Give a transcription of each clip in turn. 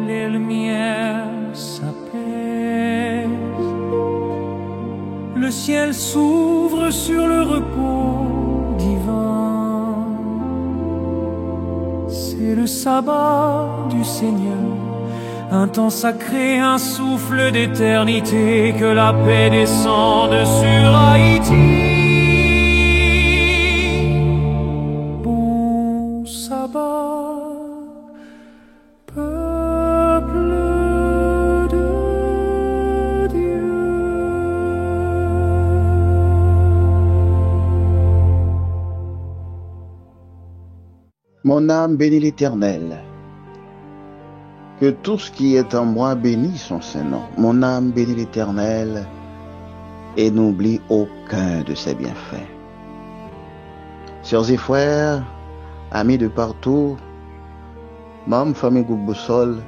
les lumières s'apaisent, le ciel s'ouvre sur le repos divin. C'est le sabbat du Seigneur, un temps sacré, un souffle d'éternité, que la paix descende sur Haïti. Bon sabbat, peuple de Dieu. Mon âme bénit l'Éternel. Que tout ce qui est en moi bénisse son Saint-Nom. Mon âme bénit l'Éternel et n'oublie aucun de ses bienfaits. Sœurs et frères, amis de partout, membres, famille, groupe Boussole,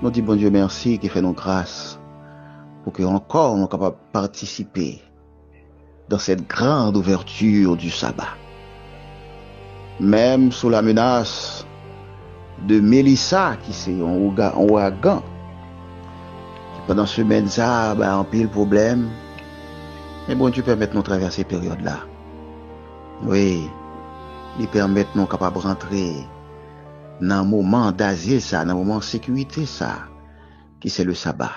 nous disons bon Dieu merci qui fait nos grâces pour que encore nous soyons capables de participer dans cette grande ouverture du sabbat. Même sous la menace de Mélissa, qui c'est un ouragan, qui pendant semaine ça, en pile problème. Mais bon Dieu permet de nous traverser cette période-là. Oui, il permet de nous capables de rentrer dans un moment d'asile, ça, dans un moment de sécurité, ça, qui c'est le sabbat.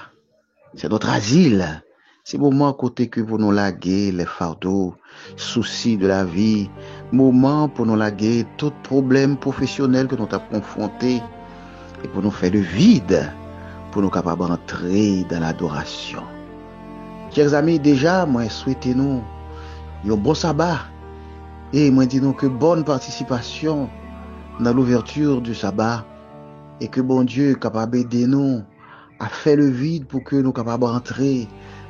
C'est notre asile. C'est le moment côté que pour nous laguer les fardeaux, soucis de la vie, moment pour nous laguer tout problème professionnel que nous avons confronté et pour nous faire le vide, pour nous capables d'entrer dans l'adoration. Chers amis, déjà, moi, souhaitez-nous un bon sabbat et moi, dis-nous que bonne participation dans l'ouverture du sabbat et que bon Dieu est capable d'aider nous à faire le vide pour que nous capables d'entrer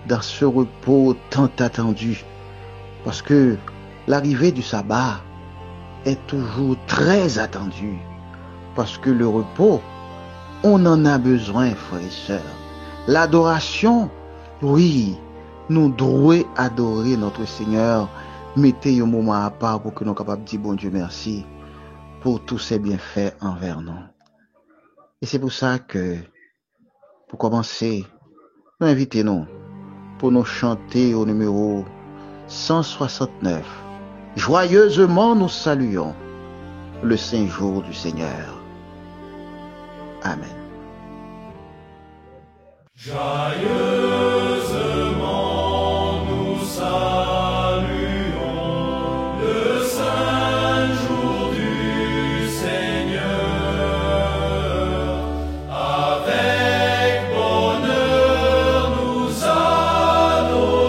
dans ce repos tant attendu. Parce que l'arrivée du sabbat est toujours très attendue. Parce que le repos, on en a besoin, frères et sœurs. L'adoration, oui, nous devons adorer notre Seigneur. Mettez un moment à part pour que nous soyons capables de dire bon Dieu merci pour tous ses bienfaits envers nous. Et c'est pour ça que, pour commencer, nous invitons-nous pour nous chanter au numéro 169. Joyeusement nous saluons le saint jour du Seigneur. Amen. Joyeusement nous saluons le saint jour du Seigneur. Avec bonheur nous adorons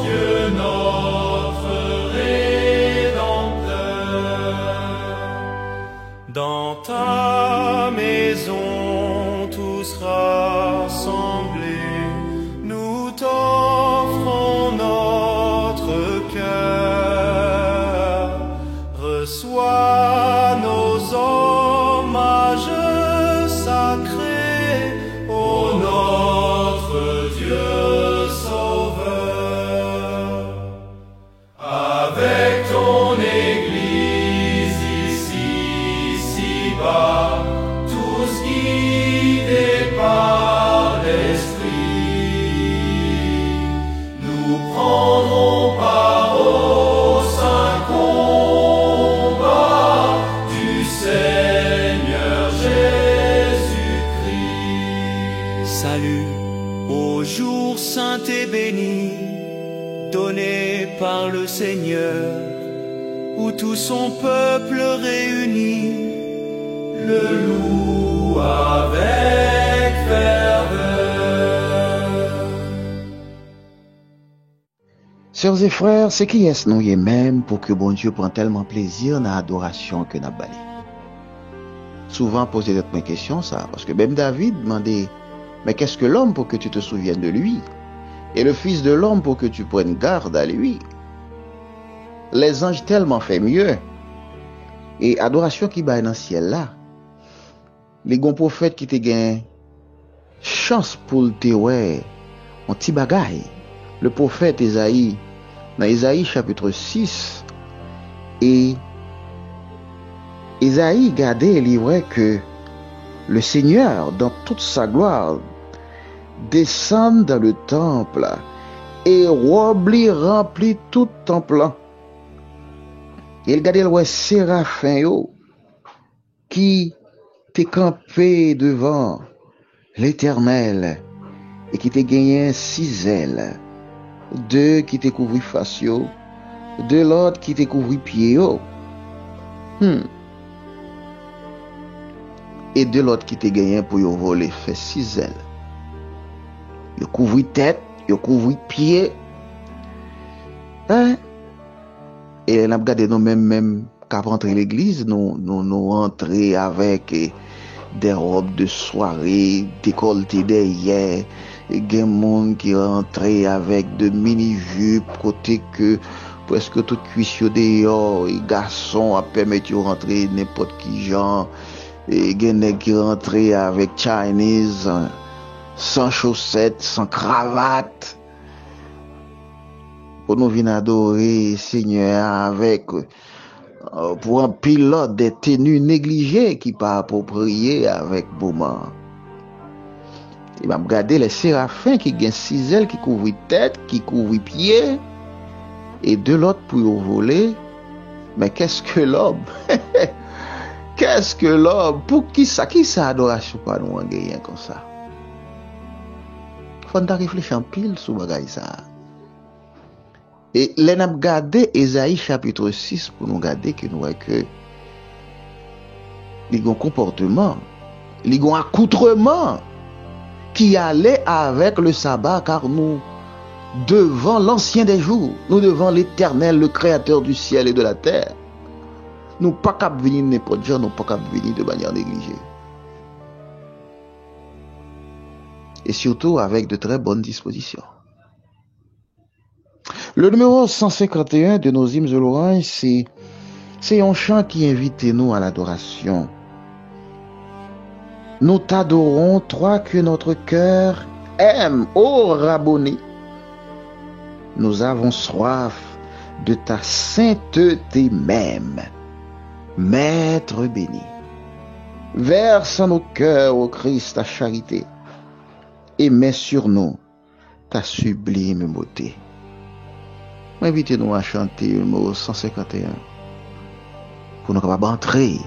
Dieu notre Rédempteur. Dans ta maison tous rassemblés, nous t'offrons notre cœur. Reçois nos hommages sacrés, ô notre Dieu sauveur. Avec ton Église ici-bas, tous guidés par l'Esprit, nous prendrons part au saint combat du Seigneur Jésus-Christ. Salut au jour saint et béni, donné par le Seigneur, où tout son peuple réuni le loue avec ferveur. Sœurs et frères, c'est qui est-ce nous y est même pour que bon Dieu prenne tellement plaisir dans l'adoration que nous balé. Souvent poser cette question ça, parce que même David demandait, mais qu'est-ce que l'homme pour que tu te souviennes de lui? Et le fils de l'homme pour que tu prennes garde à lui? Les anges tellement fait mieux. Et adoration qui baille dans le ciel là, les grands prophètes qui te gagnent chance pour le te ouais, un petit bagaille. Le prophète Esaïe, dans Esaïe chapitre 6, et Esaïe gardait livret que le Seigneur, dans toute sa gloire, descend dans le temple et remplit tout temple. Et regardez le séraphin qui t'est campé devant l'Éternel et qui t'a gagné 6 ailes. 2 qui t'a couvert face, de l'autre qui t'a couvert pied. Et de l'autre qui t'a gagné pour voler fait 6 ailes. Il couvre tête, il couvre pied. Et on a regardé nous même qu'à rentrer l'église, nous rentrer avec des robes de soirée décolletées derrière. Et il y a des gens qui rentraient avec de mini-jupes, côté que presque toute cuisse dehors, et garçons à permettre de rentrer n'importe qui genre. Et il y a des gens qui rentraient avec Chinese, sans chaussettes, sans cravate. Pour nous venir adorer Seigneur avec pour un pilote des tenues négligées qui pas appropriées avec moment. Il va regarder les séraphins qui gagnent 6 ailes, qui couvrent tête, qui couvrent pied, et de l'autre pour voler. Mais qu'est-ce que l'homme? Qu'est-ce que l'homme? Pour qui ça adoration pas nous en gagner comme ça? Faut nous réfléchir en pile sur bagaille ça. Et là, nous avons regardé Ésaïe chapitre 6 pour nous regarder que nous voyons que il y a un comportement, il y a un accoutrement qui allait avec le sabbat, car nous devant l'ancien des jours, nous devant l'Éternel, le créateur du ciel et de la terre. Nous pas qu'à venir n'importe genre, nous pas qu'à venir de manière négligée. Et surtout avec de très bonnes dispositions. Le numéro 151 de nos hymnes de l'Orange, c'est un chant qui invite nous à l'adoration. Nous t'adorons, toi que notre cœur aime, ô Rabboni. Nous avons soif de ta sainteté même, Maître béni. Verse en nos cœurs, ô Christ, ta charité, et mets sur nous ta sublime beauté. Invitez-nous à chanter le numéro 151 pour nous capables d'entrer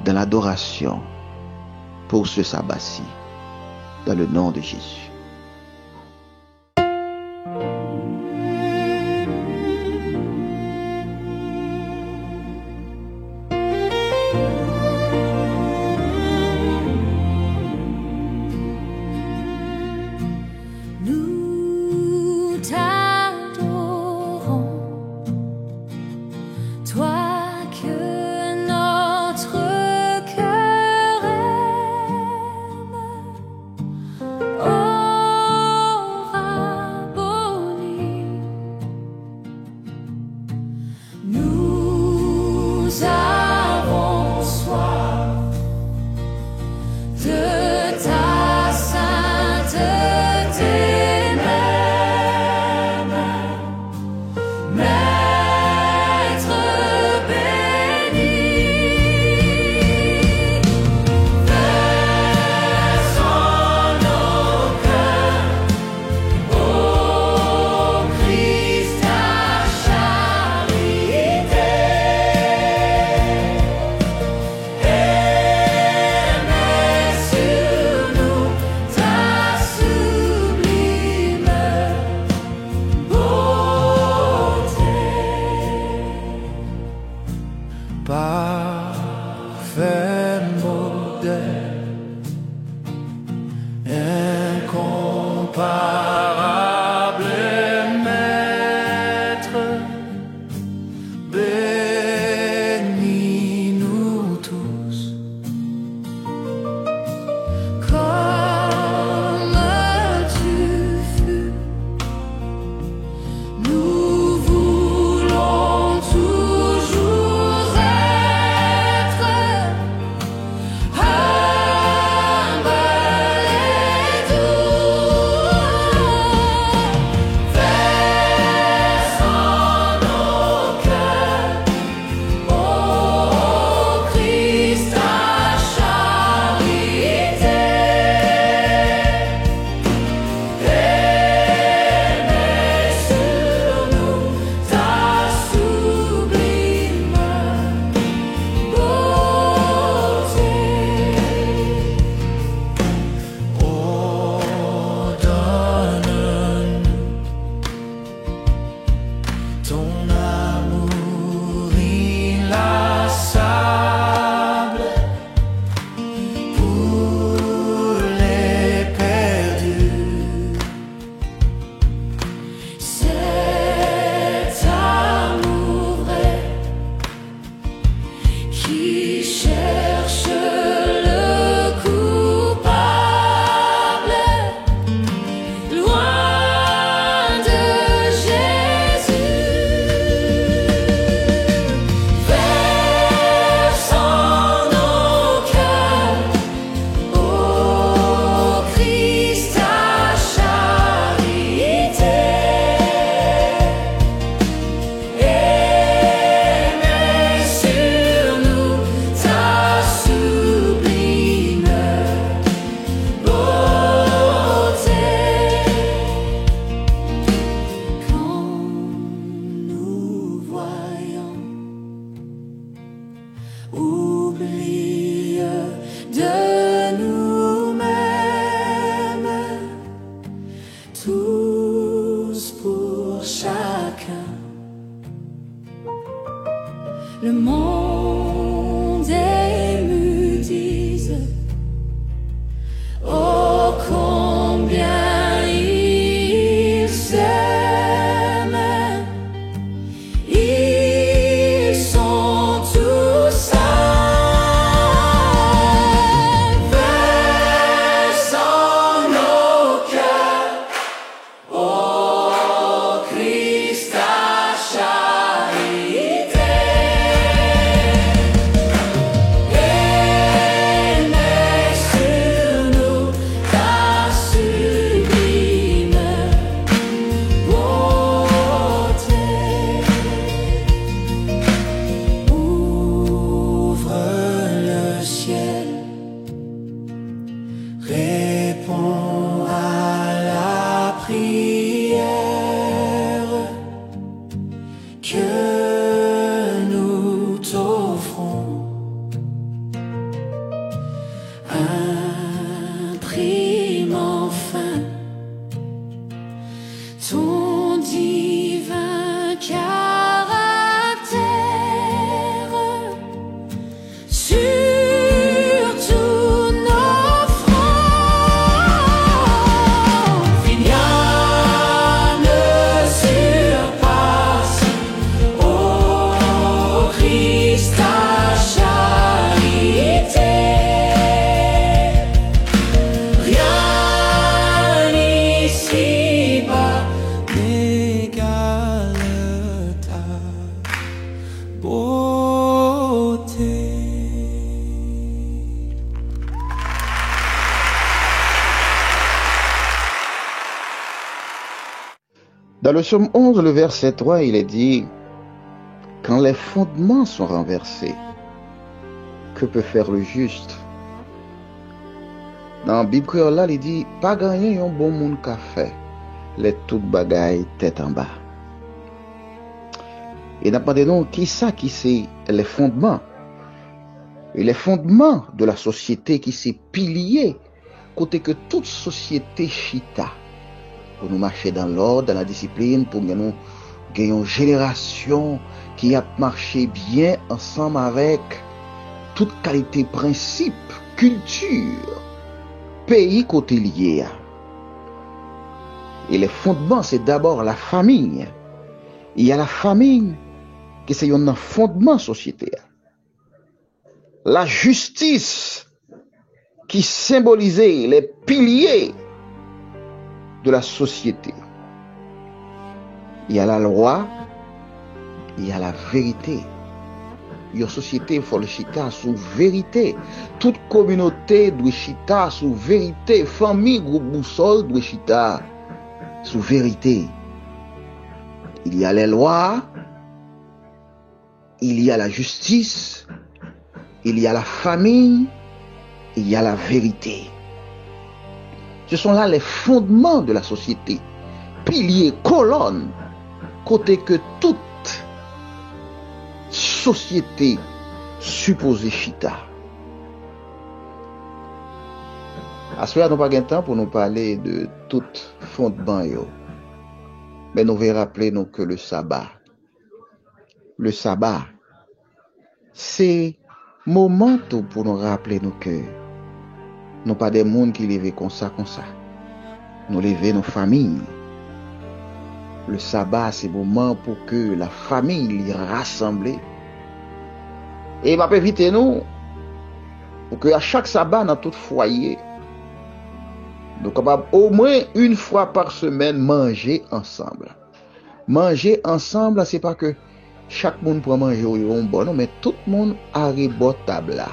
dans l'adoration pour ce sabbat-ci, dans le nom de Jésus. qui cherche le coupable, loin de Jésus, verse en nos cœurs, ô Christ, ta charité. Oublie de nous-mêmes, tous pour chacun. Le monde ému dise, oh combien ils s'aiment, ils sont tous réponds à la prière que nous t'offrons. Imprime enfin ton divin caractère sur tous nos fronts. Rien ne surpasse, ô Christ, ta charité. Rien ici-bas n'égale ta beauté. Dans le psaume 11, le verset 3, il est dit, quand les fondements sont renversés, que peut faire le juste? Dans la Bible créole là, il dit, pas gagner un bon monde qu'a fait, les toutes bagailles tête en bas. Et n'a pas de nom, qui ça qui c'est les fondements? Et les fondements de la société qui c'est pilier, côté que toute société chita, pour nous marcher dans l'ordre, dans la discipline, pour nous gagner une génération qui a marché bien ensemble avec toute qualité, principe, culture, pays côté lié. Et les fondements, c'est d'abord la famille. Il y a la famille qui c'est un fondement société. La justice qui symbolisait les piliers de la société. Il y a la loi, il y a la vérité. Une société, il faut le chita sous vérité. Toute communauté doit chita sous vérité. Famille, groupe boussole doit chita sous vérité. Il y a les lois, il y a la justice, il y a la famille, il y a la vérité. Ce sont là les fondements de la société, piliers, colonnes, côté que toute société supposée chita. À ce moment, nous n'avons pas de temps pour nous parler de tout fondement. Mais nous devons rappeler nous que le sabbat, c'est moment pour nous rappeler nous que nous pas des mondes qui lèvent comme ça. Nous lever nos familles. Le sabbat, c'est moment pour que la famille y rassemble Et m'a éviter nous pour que à chaque sabbat dans tout foyer nous capables au moins une fois par semaine manger ensemble. Manger ensemble, c'est pas que chaque monde pour manger au bon, non, mais tout le monde arrive à table là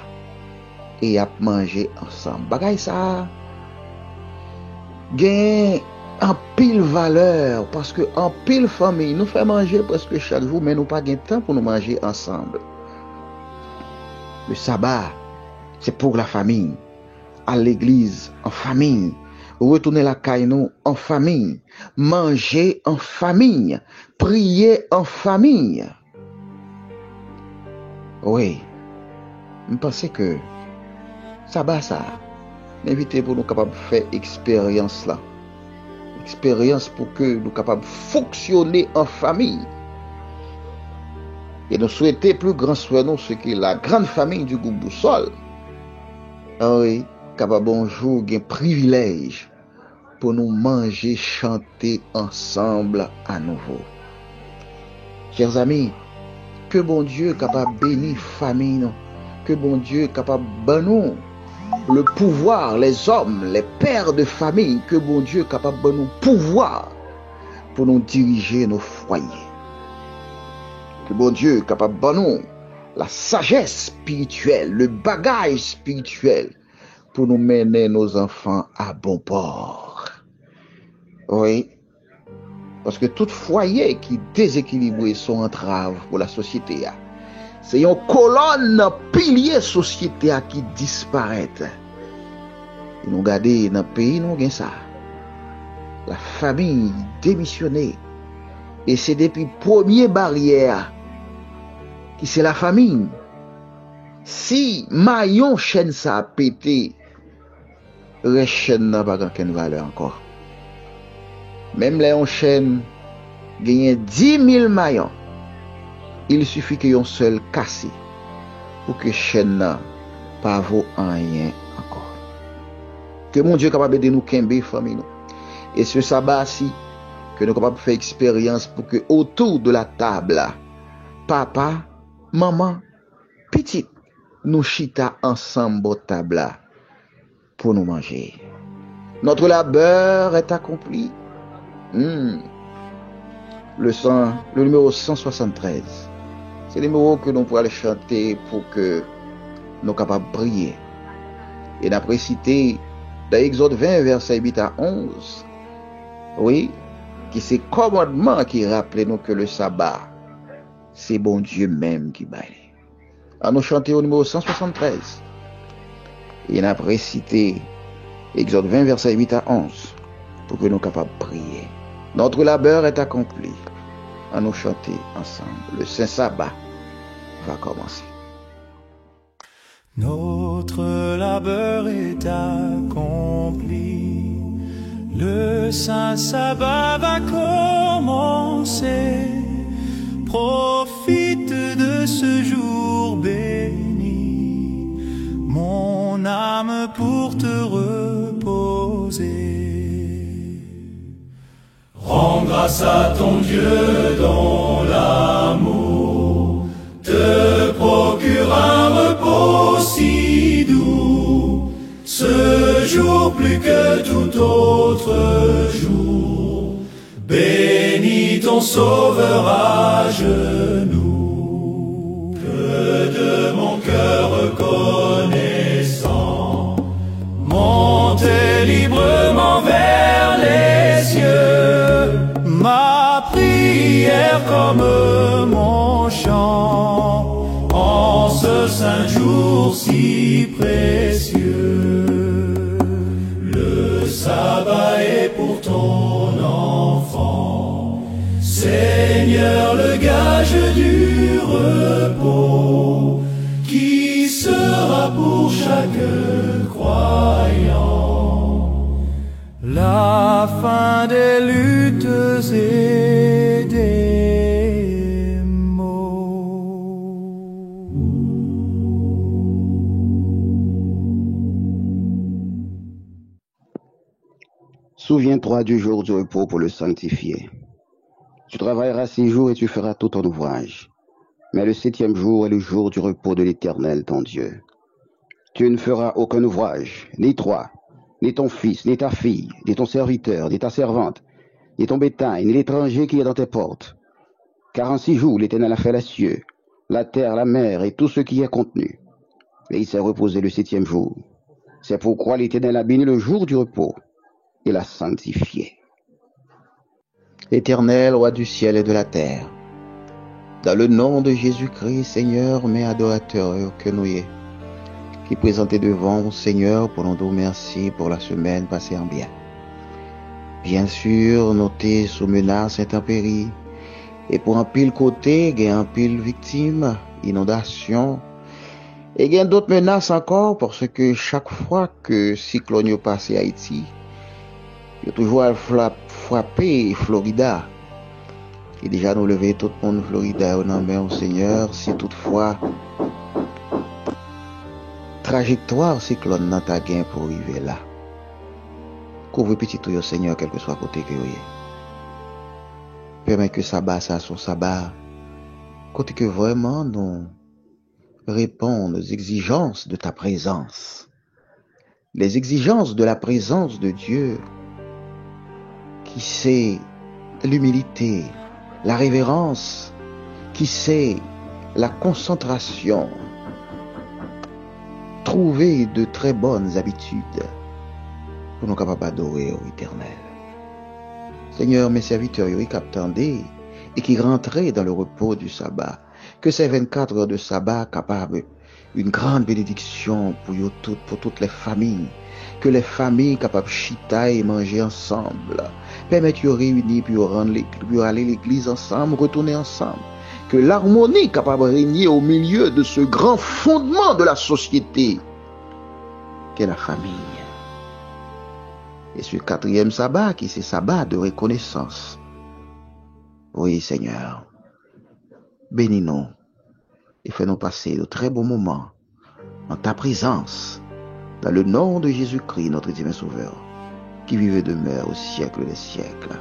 et a manger ensemble. Bagay ça gagne en pile valeur parce que en pile famille nous fait manger presque chaque jour, mais nous pas gain temps pour nous manger ensemble. Le sabbat, c'est pour la famille, à l'église en famille, retourner la caille nous en famille, manger en famille, prier en famille. Oui, je pense que sabbat ça, m'inviter pour nous capables de faire expérience là. Expérience pour que nous capables de fonctionner en famille. Et nous souhaiter plus grand soin nous ce qui est la grande famille du groupe Boussole. Ah oui, capable un jour un privilège pour nous manger, chanter ensemble à nouveau. Chers amis, que bon Dieu capable bénir famille nous, que bon Dieu capable de nous le pouvoir, les hommes, les pères de famille, que bon Dieu capable de nous pouvoir pour nous diriger nos foyers. Que bon Dieu capable de nous la sagesse spirituelle, le bagage spirituel pour nous mener nos enfants à bon port. Oui, parce que tout foyer qui déséquilibré son entrave pour la société. C'est une colonne, pilier société qui disparaît. Et nous regardons dans le pays, nous avons ça. La famille démissionnée. Et c'est depuis la première barrière qui c'est la famille. Si maillon chaîne ça a pété, la chaîne n'a pas aucune valeur encore. Même les chaîne gagne 10 000 maillons. Il suffit qu'il y ait un seul cassé pour que chaîne n'a pas vaut rien encore. Que mon Dieu est capable de nous kembe famille nous. Et ce sabbat-ci, que nous sommes capables de faire expérience pour que autour de la table, papa, maman, petite, nous chita ensemble au table pour nous manger. Notre labeur est accompli. Le numéro 173. C'est le numéro que nous pourrons chanter pour que nous soyons capables de prier. Et d'après cité dans Exode 20, verset 8 à 11, oui, qui c'est commandement qui rappelle nous que le sabbat, c'est bon Dieu même qui baille. À nous chanter au numéro 173. Et d'après cité Exode 20, verset 8 à 11, pour que nous soyons capables de prier. Notre labeur est accompli. À nous chanter ensemble. Le Saint Sabbat va commencer. Notre labeur est accompli. Le Saint Sabbat va commencer. Profite de ce jour béni, mon âme, pour te reposer. Rends grâce à ton Dieu dont l'amour te procure un repos si doux. Ce jour plus que tout autre jour, bénis ton Sauveur à genoux. Que de mon cœur reconnaissant, monter librement vers les cieux, ma prière comme mon chant, en ce saint jour si précieux. Le sabbat est pour ton enfant, Seigneur, le gage du repos, qui sera pour chaque croyant la fin des luttes et des maux. Souviens-toi du jour du repos pour le sanctifier. Tu travailleras 6 jours et tu feras tout ton ouvrage. Mais le 7e jour est le jour du repos de l'Éternel, ton Dieu. Tu ne feras aucun ouvrage, ni toi, ni ton fils, ni ta fille, ni ton serviteur, ni ta servante, ni ton bétail, ni l'étranger qui est dans tes portes. Car en 6 jours, l'Éternel a fait les cieux, la terre, la mer et tout ce qui est contenu. Et il s'est reposé le 7e jour. C'est pourquoi l'Éternel a béni le jour du repos et l'a sanctifié. Éternel, roi du ciel et de la terre, dans le nom de Jésus-Christ, Seigneur, mes adorateurs que nous y est, qui présentait devant Seigneur pour nous remercier pour la semaine passée en bien. Bien sûr, noter sous menace intempérie, et pour un pile côté, il y a un pile victime, inondation, et il y a d'autres menaces encore, parce que chaque fois que cyclone passe à Haïti, il y a toujours frappé Florida. Et déjà nous lever tout le monde Florida au nom du Seigneur, si toutefois trajectoire cyclone n'a ta gain pour arriver là. Couvre petit tout Seigneur, quel que soit côté que vous êtes. Permets que sabbat ça son sabbat, côté que vraiment nous répondons aux exigences de ta présence. Les exigences de la présence de Dieu, qui c'est l'humilité, la révérence, qui c'est la concentration. Trouver de très bonnes habitudes pour nous capables d'adorer au Éternel. Seigneur, mes serviteurs, qui attendaient et qui rentraient dans le repos du sabbat, que ces 24 heures de sabbat capables une grande bénédiction pour toutes les familles, que les familles capables de chita et manger ensemble, permettre de réunir pour aller à l'église ensemble, retourner ensemble, que l'harmonie capable de régner au milieu de ce grand fondement de la société qu'est la famille. Et ce 4e sabbat qui c'est sabbat de reconnaissance. Oui Seigneur, bénis-nous et fais-nous passer de très bons moments en ta présence, dans le nom de Jésus-Christ, notre divin Sauveur, qui vive et demeure au siècle des siècles.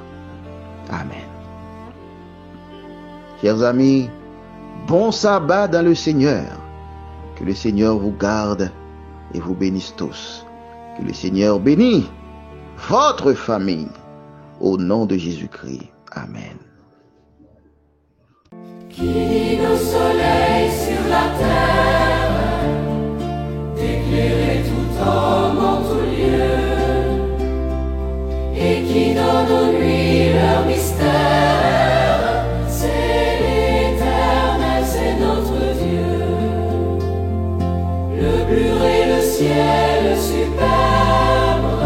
Amen. Chers amis, bon sabbat dans le Seigneur. Que le Seigneur vous garde et vous bénisse tous. Que le Seigneur bénisse votre famille. Au nom de Jésus-Christ. Amen. Qui dit le soleil sur la terre, d'éclairer tout homme en tout lieu, et qui donne aux nuits leur mystère, c'est l'Éternel, c'est notre Dieu. Le bleu et le ciel superbe,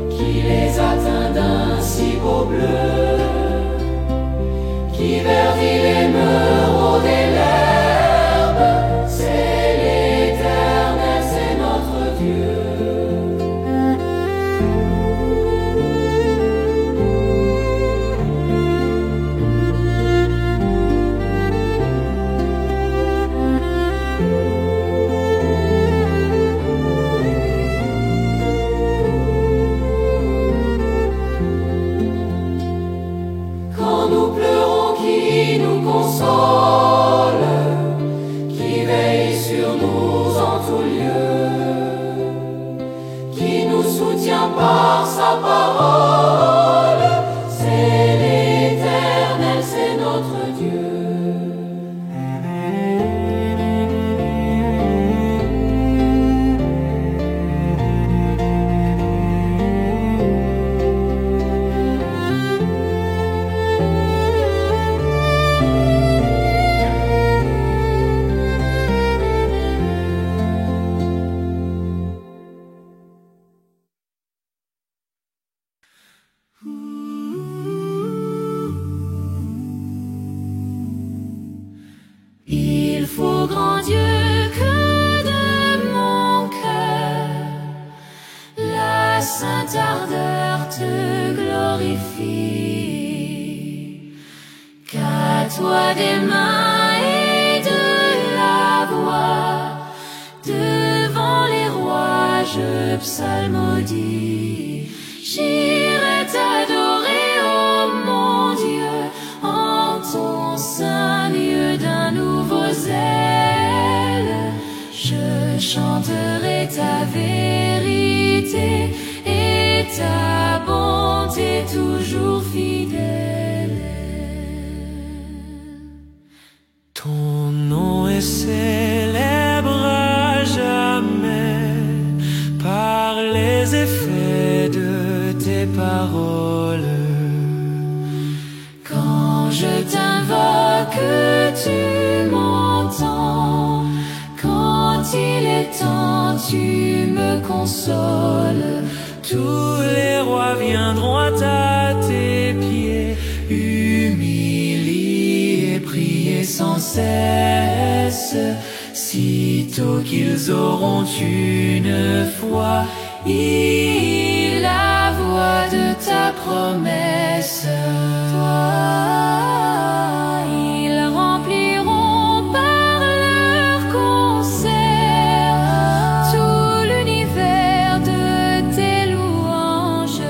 qui les atteint d'un si beau bleu, qui verdit l'émeraude et l'herbe, c'est l'Éternel, c'est notre Dieu. Quand nous pleurons, qui nous console, qui veille sur nous en tout lieu, qui nous soutient par sa parole, c'est l'Éternel, c'est notre Dieu. Il faut, grand Dieu, que de mon cœur la sainte ardeur te glorifie, qu'à toi des mains et de la voix, devant les rois je psalmodie. J'irai t'adorer, ô mon Dieu, en ton saint lieu d'un chanterai ta vérité et ta bonté toujours fidèle. Ton nom est célèbre à jamais par les effets de tes paroles. Quand je t'invoque, tu m'entends. Quand il est temps, tu me consoles. Tous les rois viendront à tes pieds, humiliés et prier sans cesse. Sitôt qu'ils auront une foi, la voix de ta promesse. Ils rempliront par leur concert tout l'univers de tes louanges.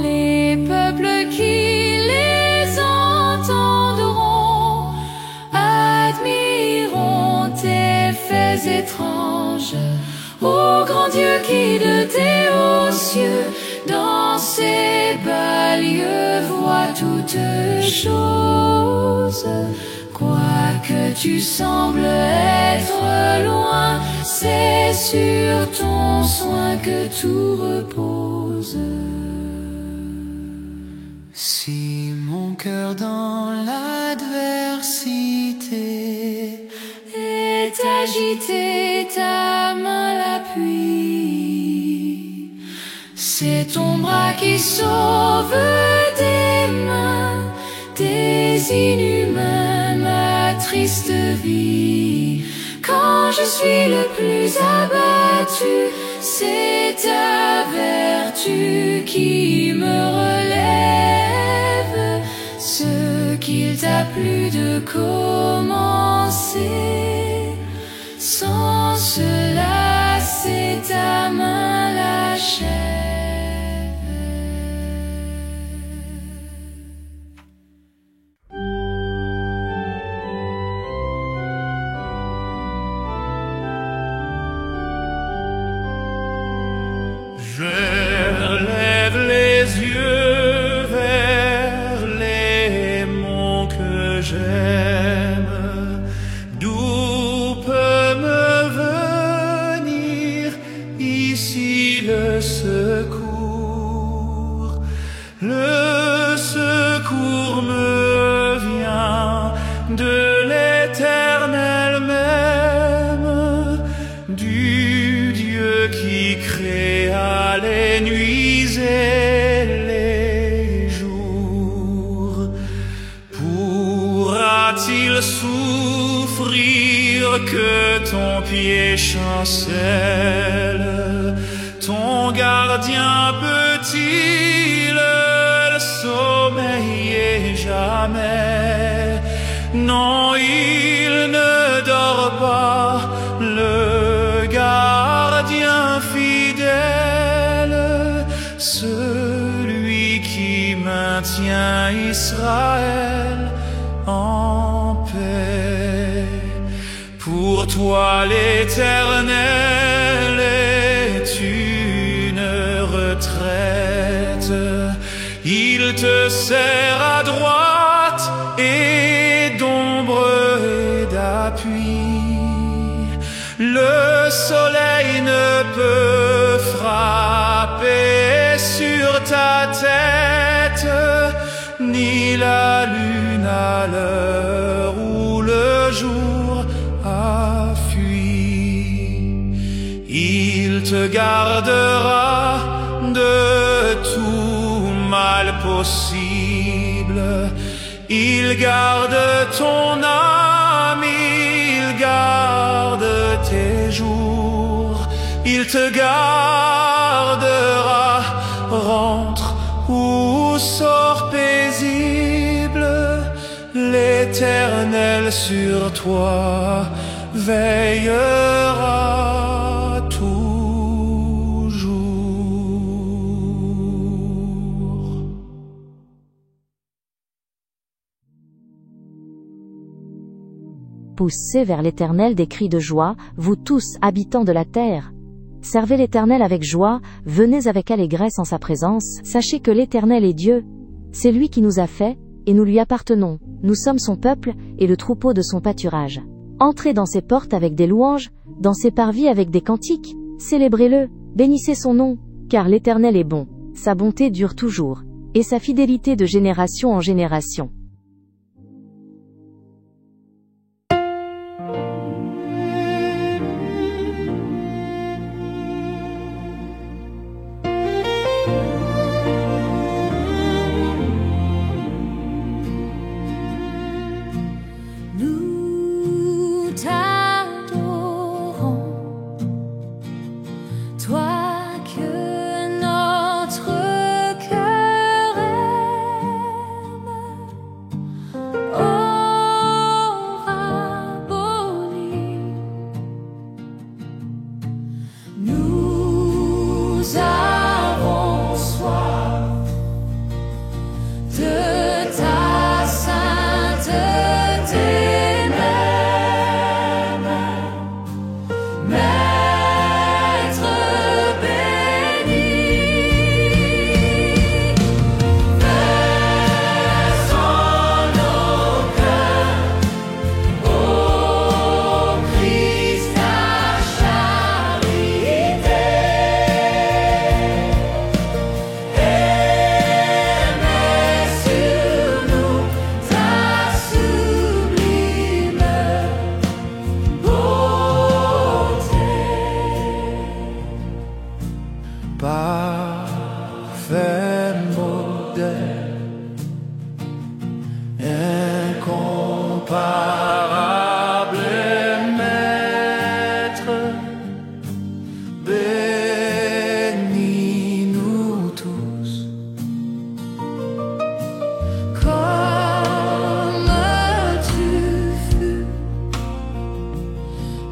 Les peuples qui les entendront admireront tes faits étranges. Ô grand Dieu qui de tes hauts cieux dans ces bas lieux vois toutes choses. Quoique tu sembles être loin, c'est sur ton soin que tout repose. Si mon cœur dans l'adversité est agité, ta main l'appuie. C'est ton bras qui sauve des mains des inhumains ma triste vie. Quand je suis le plus abattu, c'est ta vertu qui me relève. Ce qu'il t'a plu de commencer, sans cela c'est ta main l'achève. Je lève les yeux vers les monts que j'aime. D'où peut me venir ici le secours? Le secours me vient de l'Éternel même, du Dieu qui créa les nuits et les jours. Pourra-t-il souffrir que ton pied chancelle? Ton gardien peut-il sommeiller jamais? Non, il ne dort pas, le gardien fidèle, celui qui maintient Israël en paix. Pour toi l'Éternel est une retraite, il te sert à droite et d'ombre et d'appui. Le soleil ne peut frapper sur ta tête, ni la lune à l'heure où le jour a fui. Il te gardera de tout mal possible. Il garde ton âme, il garde tes jours. Il te gardera, rentre ou sort paisible. L'Éternel sur toi veillera toujours. poussez vers l'Éternel des cris de joie, vous tous, habitants de la terre. Servez l'Éternel avec joie, venez avec allégresse en sa présence, sachez que l'Éternel est Dieu. C'est lui qui nous a fait, et nous lui appartenons, nous sommes son peuple, et le troupeau de son pâturage. Entrez dans ses portes avec des louanges, dans ses parvis avec des cantiques, célébrez-le, bénissez son nom, car l'Éternel est bon, sa bonté dure toujours, et sa fidélité de génération en génération. Nous t'adorons, toi que notre cœur aime. Oh, Rabboni, nous avons soif de ta sainteté même, Maître béni. Verse en nos cœurs, ô Christ, ta charité. Aimez sur nous ta sublime beauté. Parfait modèle, incomparable maître, bénis-nous tous. Comme tu fus,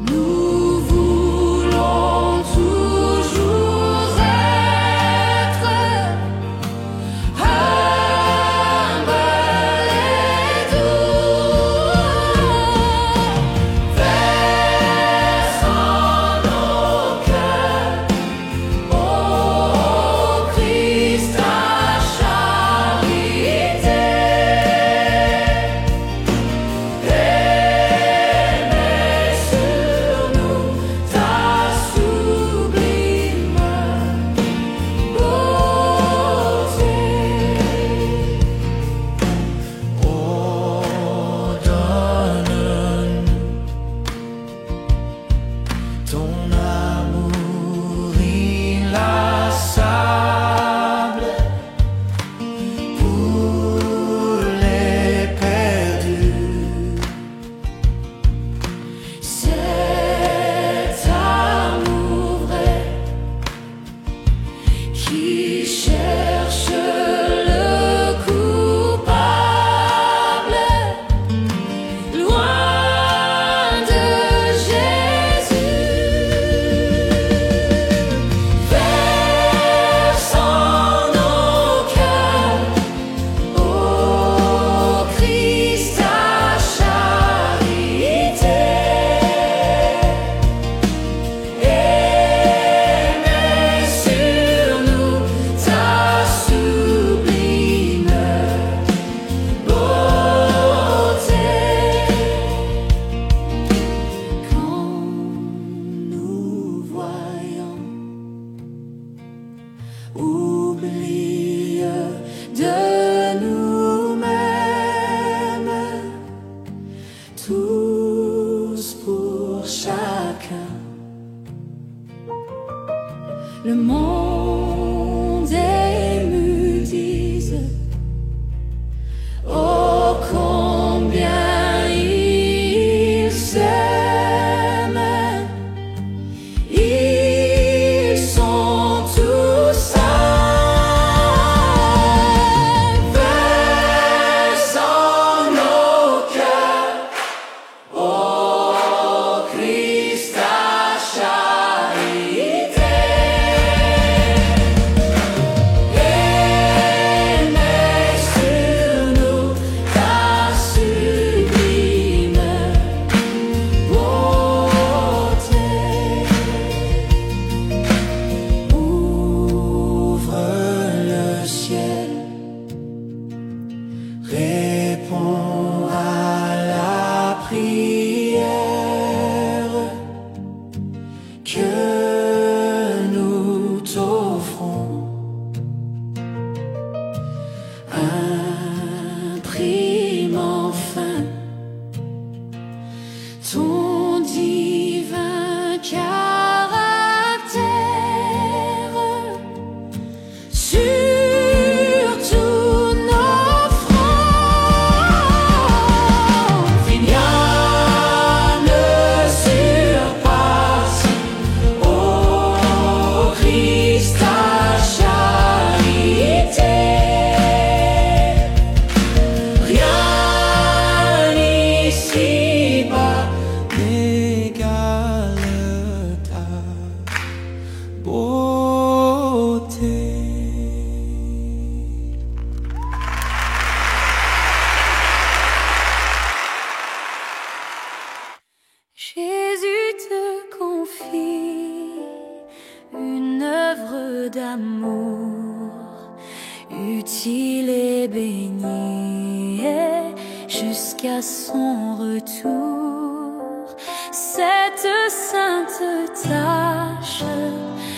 nous voulons toujours être humbles et doux. Verse en nos cœurs, ô Christ, ta charité. Aimez sur nous ta sublime beauté. Ordonne-nous ton amour inlassable pour les perdus. Cet amour vrai qui cherche le coupable, loin de Jésus. Verse en nos cœurs, ô Christ, ta charité. Aimez sur nous ta sublime beauté. Quand nous voyons, oublie de nous-mêmes, tous pour chacun. Le monde ému dise, oh combien ils s'aiment, ils sont tous un. Verse en nos cœurs, ô Christ, ta charité. d'amour, utile et béni, et jusqu'à son retour. Cette sainte tâche,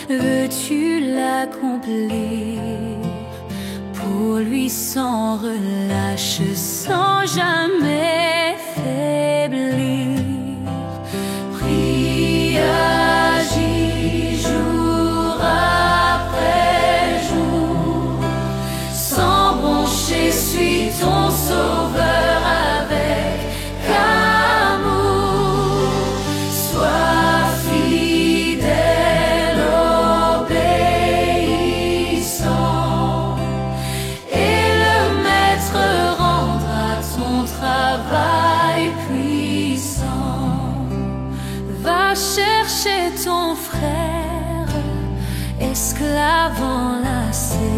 veux-tu l'accomplir pour lui sans relâche, sans jamais faiblir? Prie, agis jour après jour, sans broncher, suis ton sauveur avec amour. Sois fidèle, obéissant, et le maître rendra ton travail puissant. Va chercher ton frère, esclave enlacé,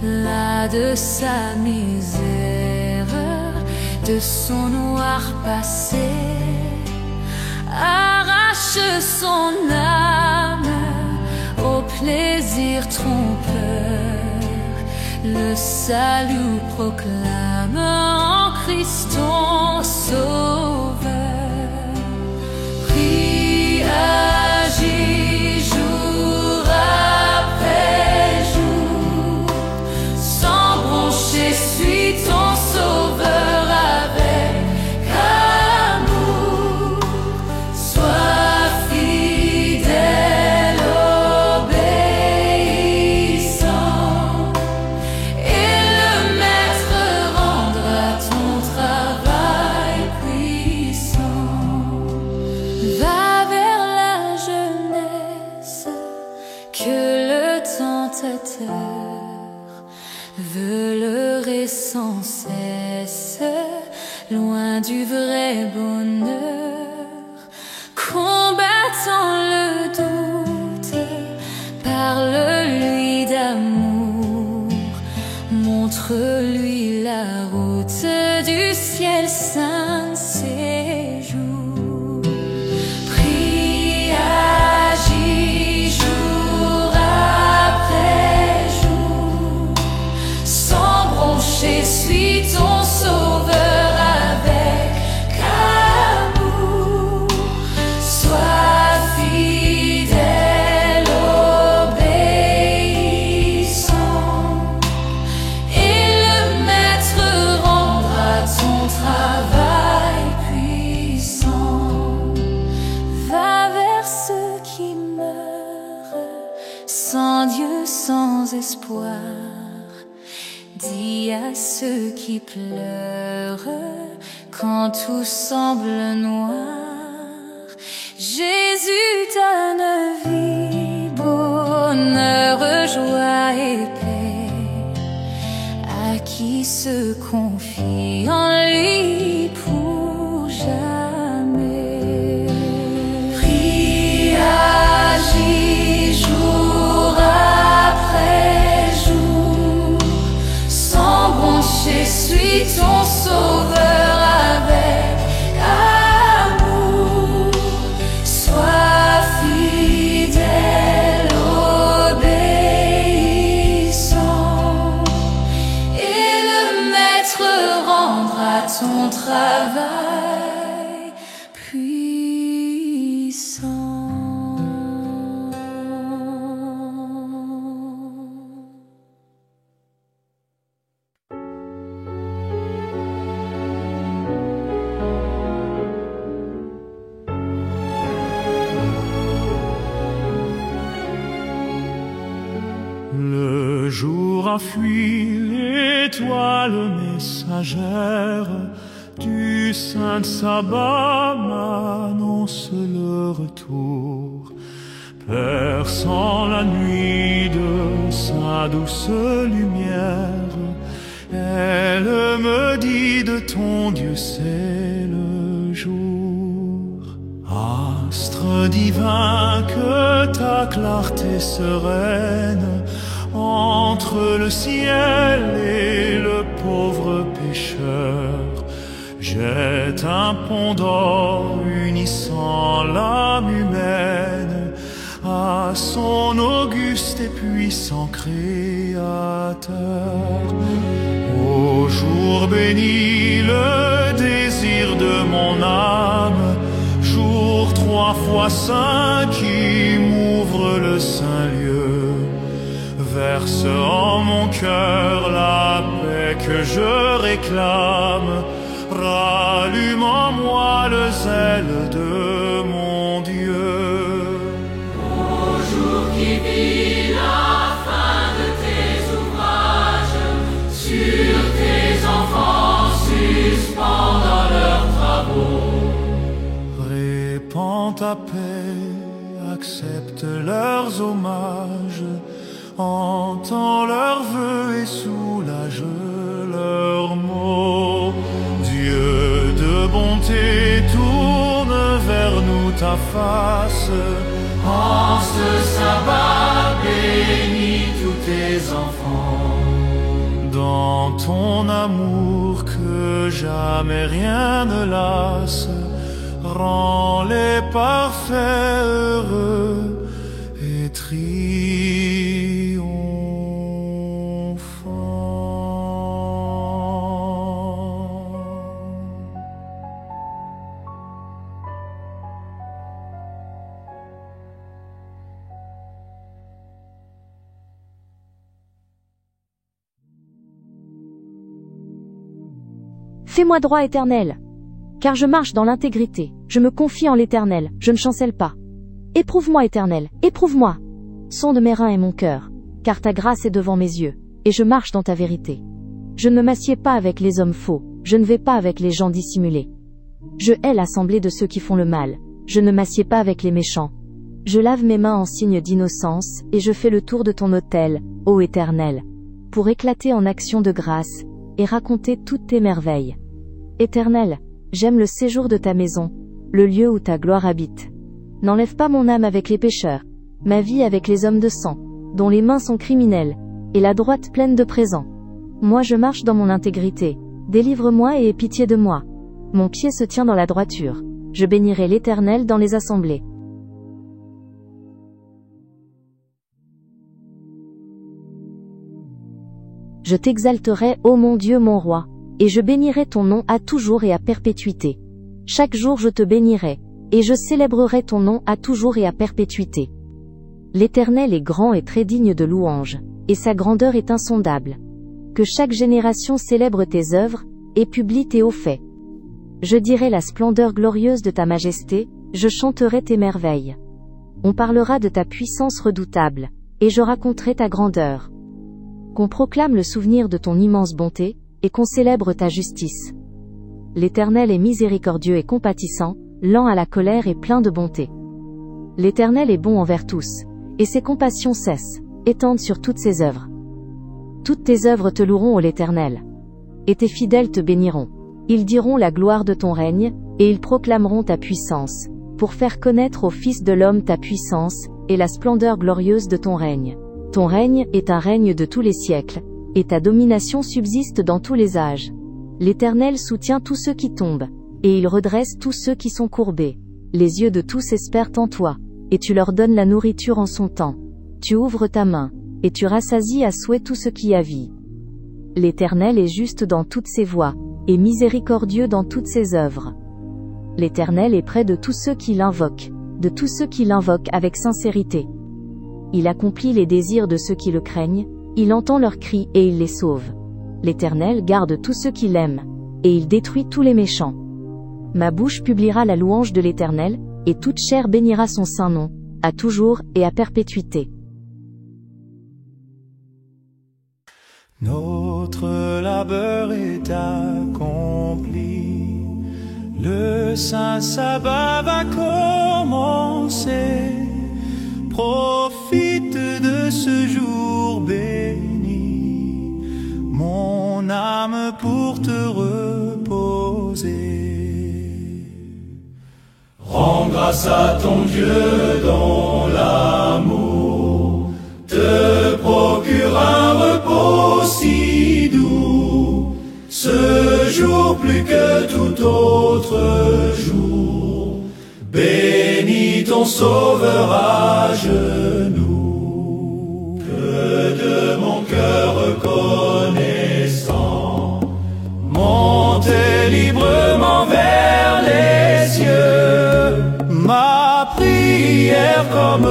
là de sa misère, de son noir passé. Arrache son âme au plaisir trompeur, le salut proclame en Christ ton sauveur. Prie, agis jour après jour, sans broncher, suis ton sauveur avec amour. Sois fidèle, obéissant, et le maître rendra ton travail puissant. Va vers la jeunesse que le tentateur veut leurrer sans cesse, loin du vrai bonheur. Combattant le doute, parle-lui d'amour, montre-lui la route du ciel saint séjour. Prie, agis jour après jour, sans broncher, suis ton sauveur avec amour. Sois fidèle, obéissant, et le maître rendra ton travail puissant. Va vers ceux qui meurent, sans Dieu, sans espoir. Dis à ceux qui pleurent quand tout semble noir: Jésus donne vie, bonheur, joie et paix à qui se confie en lui pour jamais. Prie, agis jour après jour, sans broncher, suis ton sauveur avec amour. Sois fidèle, obéissant, et le maître rendra ton travail puissant. Le jour a fui, l'étoile messagère du saint sabbat m'annonce le retour, perçant la nuit de sa douce lumière. Elle me dit: de ton Dieu c'est le jour. Astre divin, que ta clarté sereine entre le ciel et le pauvre pécheur jette un pont d'or unissant l'âme humaine à son auguste auguste et puissant Créateur. Ô jour béni, le désir de mon âme, jour 3 fois saint qui m'ouvre le saint lieu, verse en mon cœur la paix que je réclame, rallume en moi le zèle de mon Dieu. Ô jour qui vit la fin de tes ouvrages, sur tes enfants suspendant leurs travaux, répands ta paix, accepte leurs hommages, entends leurs vœux et soulage leurs maux. Dieu de bonté, tourne vers nous ta face, en ce sabbat bénis tous tes enfants. Dans ton amour que jamais rien ne lasse, rends-les parfaits, heureux et Fais-moi droit, Éternel, car je marche dans l'intégrité, je me confie en l'Éternel, je ne chancelle pas. Éprouve-moi, Éternel, éprouve-moi. Sonde mes reins et mon cœur, car ta grâce est devant mes yeux, et je marche dans ta vérité. Je ne m'assieds pas avec les hommes faux, je ne vais pas avec les gens dissimulés. Je hais l'assemblée de ceux qui font le mal, je ne m'assieds pas avec les méchants. Je lave mes mains en signe d'innocence, et je fais le tour de ton autel, ô Éternel, pour éclater en action de grâce, et raconter toutes tes merveilles. Éternel, j'aime le séjour de ta maison, le lieu où ta gloire habite. N'enlève pas mon âme avec les pécheurs, ma vie avec les hommes de sang, dont les mains sont criminelles, et la droite pleine de présents. Moi je marche dans mon intégrité, délivre-moi et aie pitié de moi. Mon pied se tient dans la droiture, je bénirai l'Éternel dans les assemblées. Je t'exalterai, ô mon Dieu mon roi, et je bénirai ton nom à toujours et à perpétuité. Chaque jour je te bénirai, et je célébrerai ton nom à toujours et à perpétuité. L'Éternel est grand et très digne de louange, et sa grandeur est insondable. Que chaque génération célèbre tes œuvres, et publie tes hauts faits. Je dirai la splendeur glorieuse de ta majesté, je chanterai tes merveilles. On parlera de ta puissance redoutable, et je raconterai ta grandeur. Qu'on proclame le souvenir de ton immense bonté, et qu'on célèbre ta justice. L'Éternel est miséricordieux et compatissant, lent à la colère et plein de bonté. L'Éternel est bon envers tous, et ses compassions cessent, étendent sur toutes ses œuvres. Toutes tes œuvres te loueront, ô l'Éternel. Et tes fidèles te béniront. Ils diront la gloire de ton règne, et ils proclameront ta puissance, pour faire connaître aux fils de l'homme ta puissance, et la splendeur glorieuse de ton règne. Ton règne est un règne de tous les siècles, et ta domination subsiste dans tous les âges. L'Éternel soutient tous ceux qui tombent, et il redresse tous ceux qui sont courbés. Les yeux de tous espèrent en toi, et tu leur donnes la nourriture en son temps. Tu ouvres ta main, et tu rassasies à souhait tout ce qui a vie. L'Éternel est juste dans toutes ses voies, et miséricordieux dans toutes ses œuvres. L'Éternel est près de tous ceux qui l'invoquent, de tous ceux qui l'invoquent avec sincérité. Il accomplit les désirs de ceux qui le craignent, il entend leurs cris et il les sauve. L'Éternel garde tous ceux qui l'aiment, et il détruit tous les méchants. Ma bouche publiera la louange de l'Éternel, et toute chair bénira son saint nom, à toujours et à perpétuité. Notre labeur est accompli, le saint sabbat va commencer. Profite de ce jour béni, mon âme, pour te reposer. Rends grâce à ton Dieu dont l'amour te procure un repos si doux. Ce jour plus que tout autre jour, bénis ton Sauveur à genoux. de mon cœur reconnaissant, montez librement vers les cieux, ma prière comme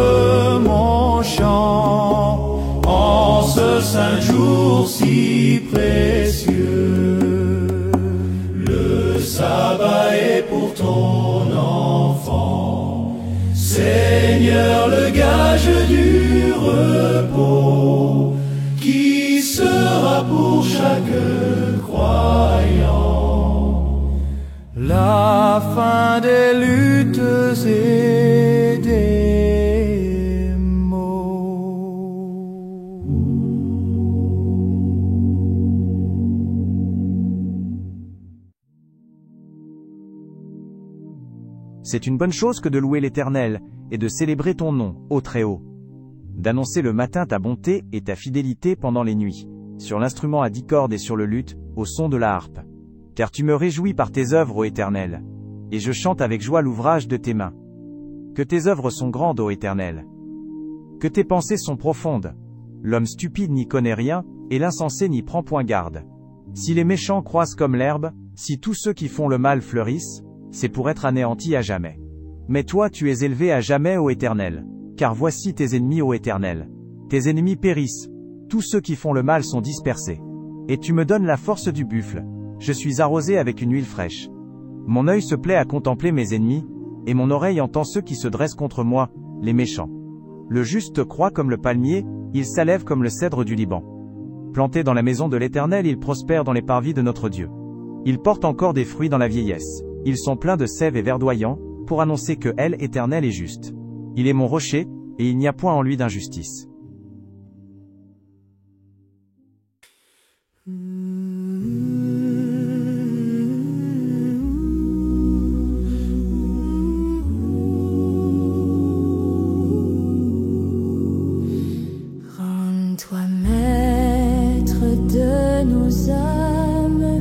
mon chant, en ce saint jour si précieux. Le sabbat est pour ton enfant, Seigneur, le gage du repos, qui sera pour chaque croyant la fin des luttes et des maux. C'est une bonne chose que de louer l'Éternel, et de célébrer ton nom, ô Très-Haut. D'annoncer le matin ta bonté et ta fidélité pendant les nuits, sur l'instrument à 10 cordes et sur le luth, au son de la harpe. Car tu me réjouis par tes œuvres, ô Éternel, et je chante avec joie l'ouvrage de tes mains. Que tes œuvres sont grandes, ô Éternel. Que tes pensées sont profondes. L'homme stupide n'y connaît rien, et l'insensé n'y prend point garde. Si les méchants croissent comme l'herbe, si tous ceux qui font le mal fleurissent, c'est pour être anéantis à jamais. Mais toi tu es élevé à jamais, ô Éternel. Car voici tes ennemis, ô Éternel. Tes ennemis périssent. Tous ceux qui font le mal sont dispersés. Et tu me donnes la force du buffle. Je suis arrosé avec une huile fraîche. Mon œil se plaît à contempler mes ennemis, et mon oreille entend ceux qui se dressent contre moi, les méchants. Le juste croît comme le palmier, il s'élève comme le cèdre du Liban. Planté dans la maison de l'Éternel, il prospère dans les parvis de notre Dieu. Il porte encore des fruits dans la vieillesse. Ils sont pleins de sève et verdoyants, pour annoncer que elle, Éternel, est juste. Il est mon rocher, et il n'y a point en lui d'injustice. Rends-toi maître de nos âmes,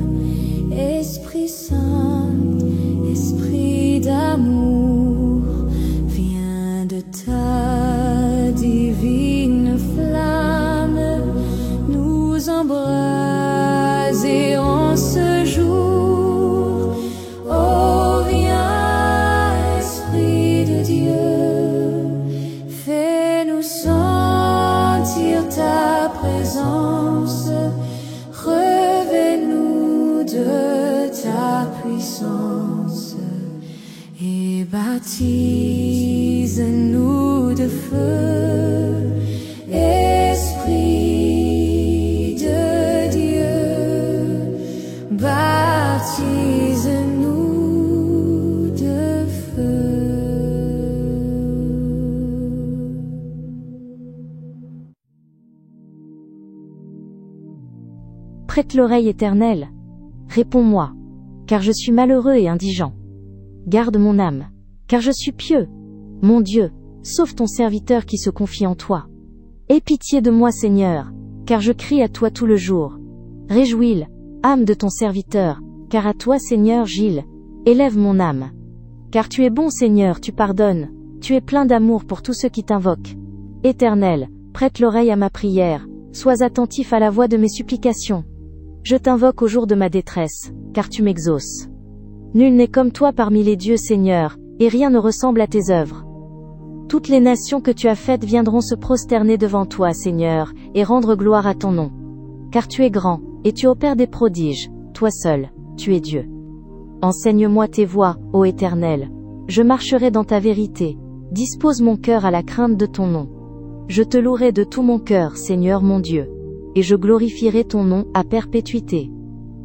Esprit Saint, Esprit d'amour, viens de ta divine flamme nous embraser en ce jour. Oh, viens, Esprit de Dieu, fais-nous sentir ta présence, revêt-nous de ta puissance et baptise-nous de feu, Esprit de Dieu, baptise-nous de feu. Prête l'oreille, Éternel. Réponds-moi, car je suis malheureux et indigent. Garde mon âme, car je suis pieux. Mon Dieu, sauve ton serviteur qui se confie en toi. Aie pitié de moi, Seigneur, car je crie à toi tout le jour. Réjouis-le, âme de ton serviteur, car à toi, Seigneur, Gilles, élève mon âme. Car tu es bon, Seigneur, tu pardonnes, tu es plein d'amour pour tous ceux qui t'invoquent. Éternel, prête l'oreille à ma prière, sois attentif à la voix de mes supplications. Je t'invoque au jour de ma détresse, car tu m'exauces. Nul n'est comme toi parmi les dieux, Seigneur, et rien ne ressemble à tes œuvres. Toutes les nations que tu as faites viendront se prosterner devant toi, Seigneur, et rendre gloire à ton nom. Car tu es grand, et tu opères des prodiges, toi seul, tu es Dieu. Enseigne-moi tes voies, ô Éternel. Je marcherai dans ta vérité. Dispose mon cœur à la crainte de ton nom. Je te louerai de tout mon cœur, Seigneur mon Dieu. Et je glorifierai ton nom à perpétuité.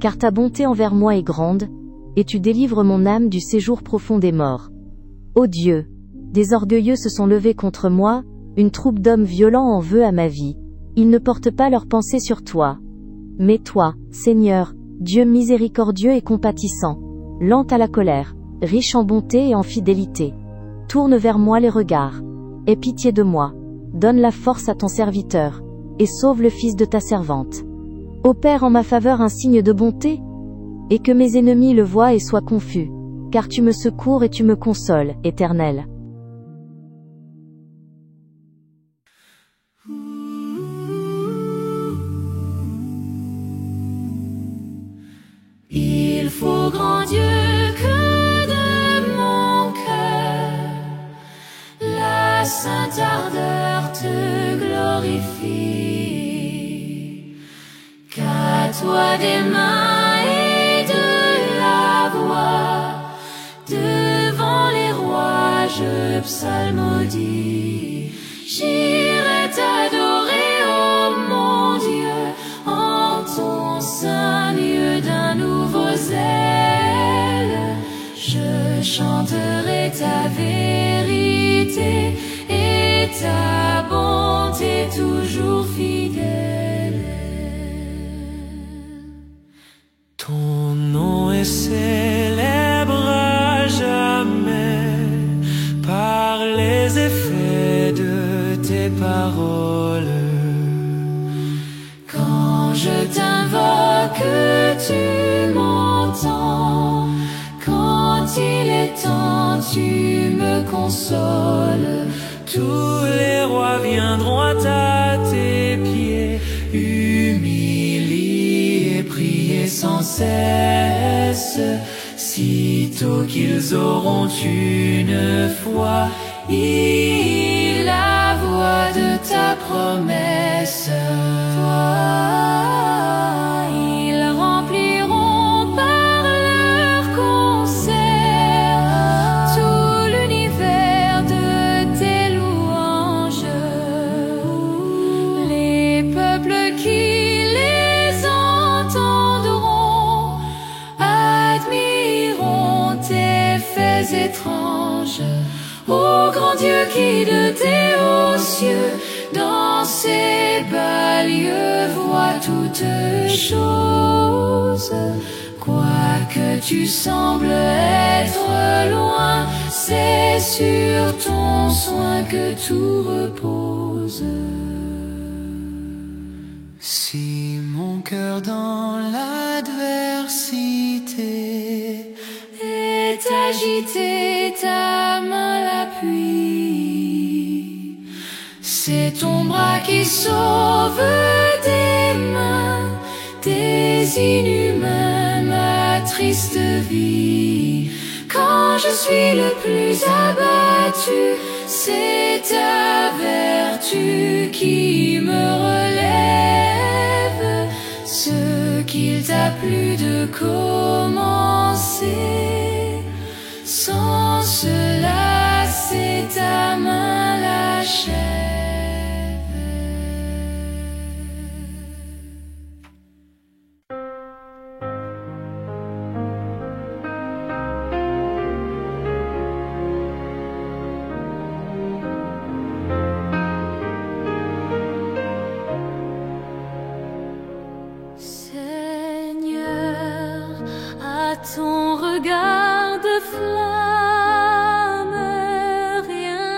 Car ta bonté envers moi est grande, et tu délivres mon âme du séjour profond des morts. Ô Dieu, des orgueilleux se sont levés contre moi, une troupe d'hommes violents en veut à ma vie. Ils ne portent pas leurs pensées sur toi. Mais toi, Seigneur, Dieu miséricordieux et compatissant, lent à la colère, riche en bonté et en fidélité, tourne vers moi les regards. Aie pitié de moi, donne la force à ton serviteur, et sauve le fils de ta servante. Opère en ma faveur un signe de bonté, et que mes ennemis le voient et soient confus, car tu me secours et tu me consoles, Éternel. sainte ardeur te glorifie. Qu'à toi des mains et de la voix, devant les rois je psalmodie. J'irai t'adorer, ô mon Dieu, en ton saint lieu d'un nouveau zèle. Je chanterai ta vérité et ta bonté toujours fidèle. Ton nom est célèbre à jamais par les effets de tes paroles. Quand je t'invoque, tu m'entends. Quand il est temps, tu me consoles. Tous les rois viendront à tes pieds, humiliés et prier sans cesse. Sitôt qu'ils auront une foi, ils la voix de ta promesse. Ils rempliront par leur concert tout l'univers de tes louanges. Les peuples qui les entendront admireront tes faits étranges. Ô grand Dieu qui de tes hauts cieux dans ces bas lieux vois toutes choses. Quoique tu sembles être loin, c'est sur ton soin que tout repose. Si mon cœur dans l'adversité Est agité, ta main l'appuie. C'est ton bras qui sauve des mains des inhumains ma triste vie. Quand je suis le plus abattu, c'est ta vertu qui me relève. Ce qu'il t'a plu de commencer, sans cela c'est ta main l'achève. Seigneur, à ton regard de flamme, rien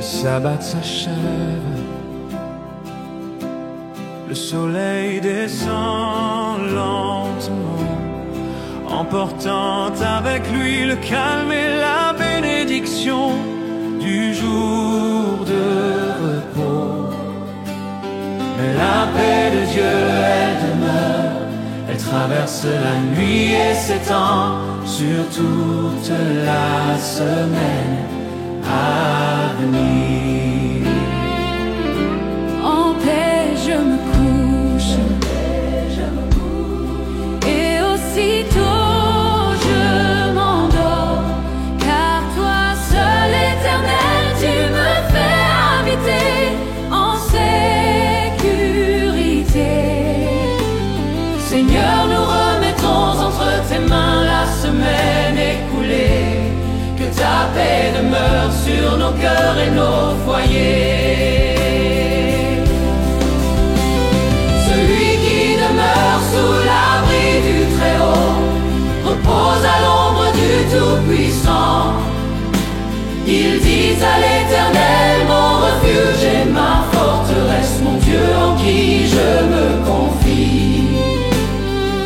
Le sabbat s'achève, le soleil descend lentement, emportant avec lui le calme et la bénédiction du jour de repos. Mais la paix de Dieu, elle demeure, elle traverse la nuit et s'étend sur toute la semaine à venir. En paix je me couche, et aussitôt je m'endors, car toi seul éternel, tu me fais habiter en sécurité. Seigneur, nous remettons entre tes mains la semaine écoulée. Que ta paix demeure sur nos cœurs et nos foyers. Celui qui demeure sous l'abri du Très-Haut repose à l'ombre du Tout-Puissant. Il dit à l'Éternel, mon refuge et ma forteresse, mon Dieu en qui je me confie.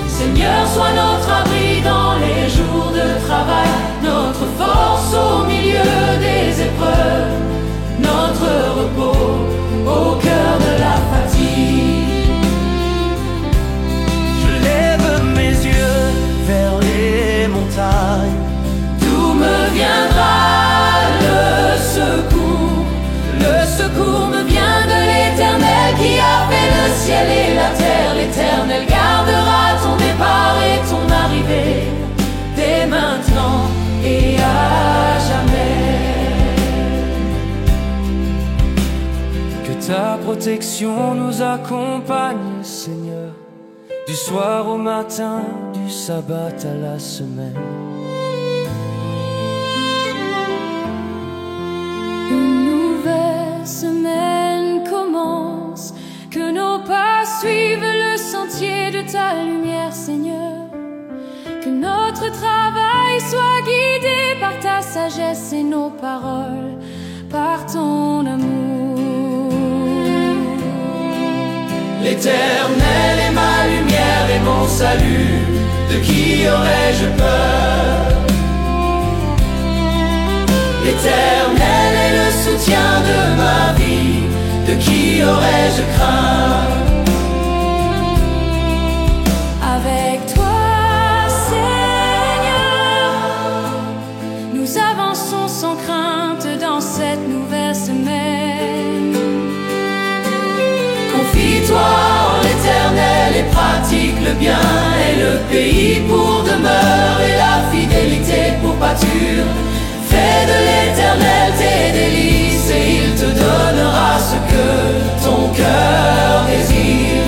Seigneur, sois notre abri dans les jours de travail, notre force au milieu des épreuves, notre repos au cœur de la fatigue. Je lève mes yeux vers les montagnes. D'où me viendra le secours? Le secours me vient de l'Éternel qui a fait le ciel et la terre. L'Éternel gardera ton départ et ton arrivée, dès maintenant et à jamais. Que ta protection nous accompagne, Seigneur, du soir au matin, du sabbat à la semaine. Une nouvelle semaine commence, que nos pas suivent le sentier de ta lumière, Seigneur. Que notre travail soit guidé par ta sagesse et nos paroles par ton amour. L'Éternel est ma lumière et mon salut, de qui aurais-je peur? L'Éternel est le soutien de ma vie, de qui aurais-je craint? Avec toi, Seigneur, nous avançons sans crainte dans cette nouvelle semaine. Confie-toi en l'Éternel et pratique le bien, et le pays pour demeure et la fidélité pour pâture. Fais de l'Éternel tes délices et il te donnera ce que ton cœur désire.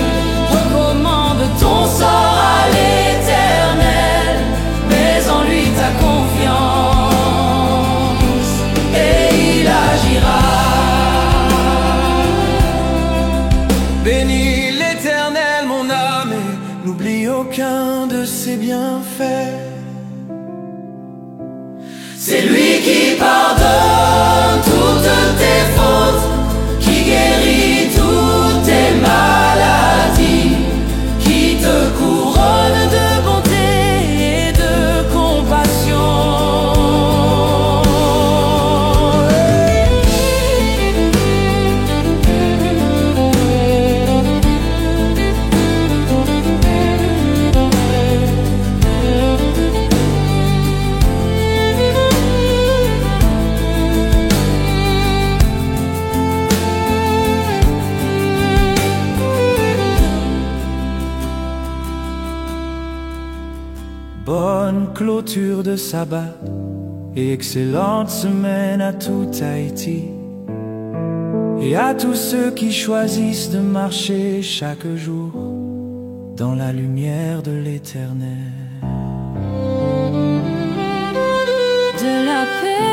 Recommande ton sort à l'Éternel, mets en lui ta confiance et il agira. Bénis l'Éternel mon âme et n'oublie aucun de ses bienfaits. C'est lui qui pardonne toutes tes fautes, qui guérit toutes tes maladies, qui te couronne de bonté et de compassion. Bonne clôture de sabbat et excellente semaine à tout Haïti et à tous ceux qui choisissent de marcher chaque jour dans la lumière de l'Éternel. De la paix,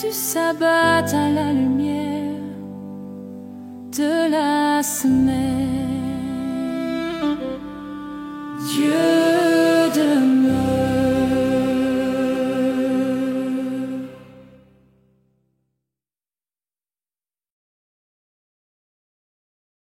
du sabbat à la lumière de la semaine.